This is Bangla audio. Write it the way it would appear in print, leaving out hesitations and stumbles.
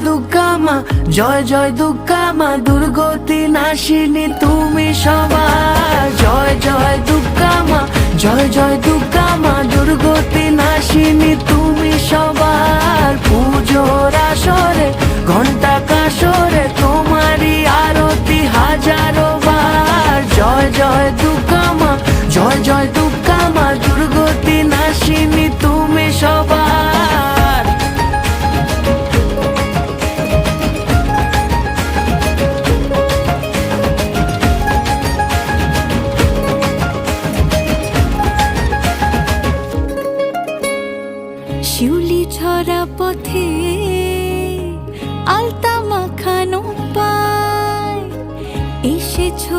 দুর্গা মা জয় জয় দুর্গা মা, দুর্গতি নাশিনী তুমি সবার। জয় জয় দুর্গা মা জয় জয় দুর্গা মা, দুর্গতি নাশিনী তুমি সবার। পুজোর আসরে ঘন্টা কাসরে তোমারই আরতি হাজারো বার। জয় জয় দুর্গা মা জয় জয় দুর্গা মা, দুর্গতি নাশিনী তুমি সবার। শিউলি ছড়া পথে আলতা মাখানো পায়, এসেছো